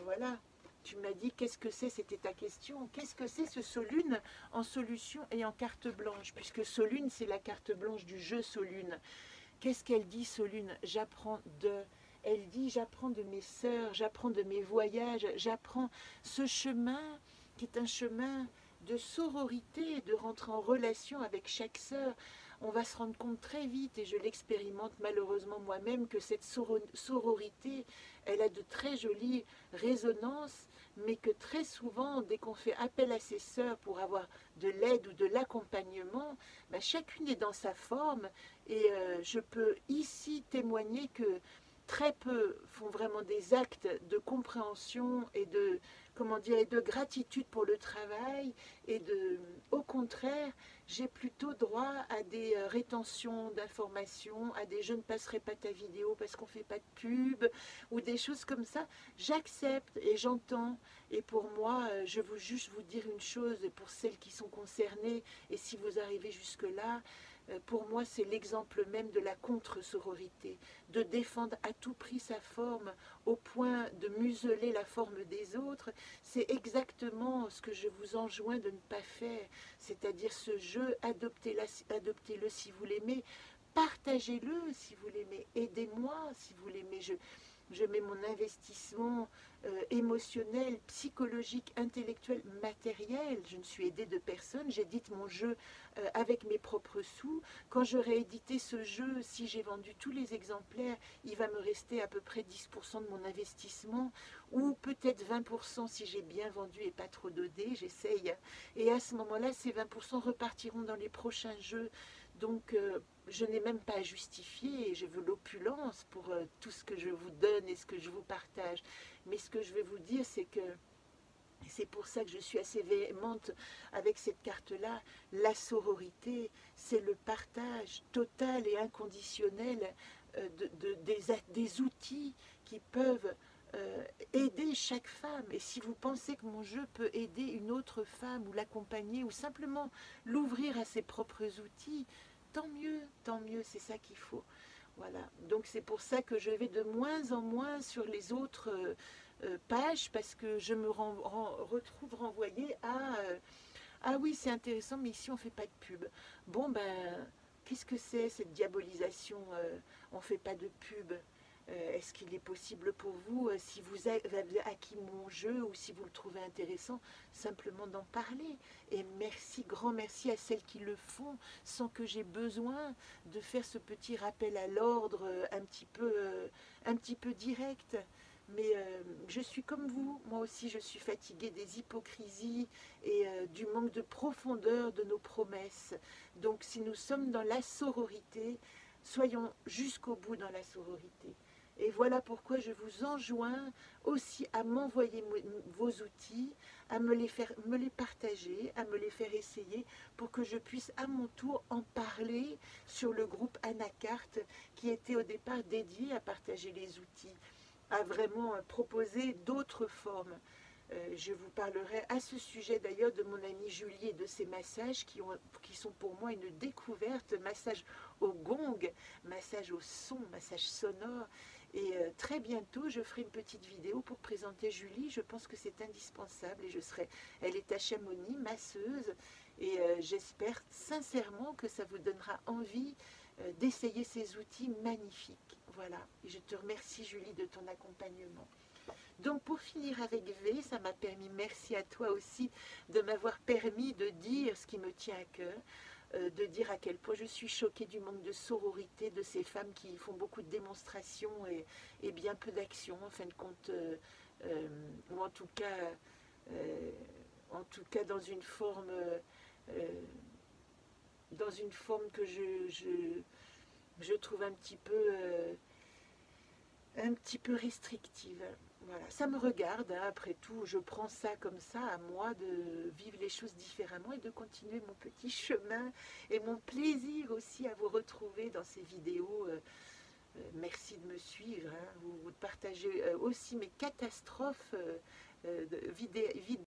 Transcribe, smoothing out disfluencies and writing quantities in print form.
voilà, tu m'as dit qu'est-ce que c'est, c'était ta question, qu'est-ce que c'est ce Solune en solution et en carte blanche, puisque Solune c'est la carte blanche du jeu Solune. Qu'est-ce qu'elle dit Solune? J'apprends de... Elle dit j'apprends de mes sœurs, j'apprends de mes voyages, j'apprends ce chemin qui est un chemin de sororité, de rentrer en relation avec chaque sœur. On va se rendre compte très vite, et je l'expérimente malheureusement moi-même, que cette sororité, elle a de très jolies résonances, mais que très souvent, dès qu'on fait appel à ses sœurs pour avoir de l'aide ou de l'accompagnement, ben, chacune est dans sa forme, et je peux ici témoigner que très peu font vraiment des actes de compréhension et de, comment dire, et de gratitude pour le travail, et de, au contraire, j'ai plutôt droit à des rétentions d'informations, à des je ne passerai pas ta vidéo parce qu'on ne fait pas de pub, ou des choses comme ça. J'accepte et j'entends, et pour moi, je veux juste vous dire une chose, pour celles qui sont concernées, et si vous arrivez jusque-là, pour moi, c'est l'exemple même de la contre-sororité, de défendre à tout prix sa forme au point de museler la forme des autres. C'est exactement ce que je vous enjoins de ne pas faire, c'est-à-dire ce jeu, adoptez-le si vous l'aimez, partagez-le si vous l'aimez, aidez-moi si vous l'aimez. Je mets mon investissement émotionnel, psychologique, intellectuel, matériel. Je ne suis aidée de personne. J'édite mon jeu avec mes propres sous. Quand j'aurai édité ce jeu, si j'ai vendu tous les exemplaires, il va me rester à peu près 10% de mon investissement, ou peut-être 20% si j'ai bien vendu et pas trop dodé, j'essaye. Et à ce moment-là, ces 20% repartiront dans les prochains jeux. Donc, je n'ai même pas à justifier, je veux l'opulence pour tout ce que je vous donne et ce que je vous partage. Mais ce que je vais vous dire, c'est que, et c'est pour ça que je suis assez véhémente avec cette carte-là, la sororité, c'est le partage total et inconditionnel des outils qui peuvent aider chaque femme. Et si vous pensez que mon jeu peut aider une autre femme, ou l'accompagner, ou simplement l'ouvrir à ses propres outils, tant mieux, c'est ça qu'il faut. Voilà, donc c'est pour ça que je vais de moins en moins sur les autres pages, parce que je me retrouve renvoyée à ah oui, c'est intéressant, mais ici on ne fait pas de pub. Bon ben, qu'est-ce que c'est cette diabolisation, on ne fait pas de pub? Est-ce qu'il est possible pour vous, si vous avez acquis mon jeu, ou si vous le trouvez intéressant, simplement d'en parler? Et merci, grand merci à celles qui le font, sans que j'ai besoin de faire ce petit rappel à l'ordre un petit peu direct. Mais je suis comme vous, moi aussi je suis fatiguée des hypocrisies et du manque de profondeur de nos promesses. Donc si nous sommes dans la sororité, soyons jusqu'au bout dans la sororité. Et voilà pourquoi je vous enjoins aussi à m'envoyer vos outils, à me les partager, à me les faire essayer, pour que je puisse à mon tour en parler sur le groupe Anacarte, qui était au départ dédié à partager les outils, à vraiment proposer d'autres formes. Je vous parlerai à ce sujet d'ailleurs de mon amie Julie et de ses massages qui sont pour moi une découverte, massage au gong, massage au son, massage sonore. Et très bientôt, je ferai une petite vidéo pour présenter Julie. Je pense que c'est indispensable, et elle est à Chamonix, masseuse, et j'espère sincèrement que ça vous donnera envie d'essayer ces outils magnifiques. Voilà, et je te remercie Julie de ton accompagnement. Donc pour finir avec V, ça m'a permis, merci à toi aussi, de m'avoir permis de dire ce qui me tient à cœur, de dire à quel point je suis choquée du manque de sororité de ces femmes qui font beaucoup de démonstrations et bien peu d'actions, en fin de compte, ou en tout cas dans une forme que je trouve un petit peu restrictive. Voilà, ça me regarde, hein, après tout, je prends ça comme ça, à moi de vivre les choses différemment et de continuer mon petit chemin et mon plaisir aussi à vous retrouver dans ces vidéos. Merci de me suivre, hein, vous partagez aussi mes catastrophes vidéo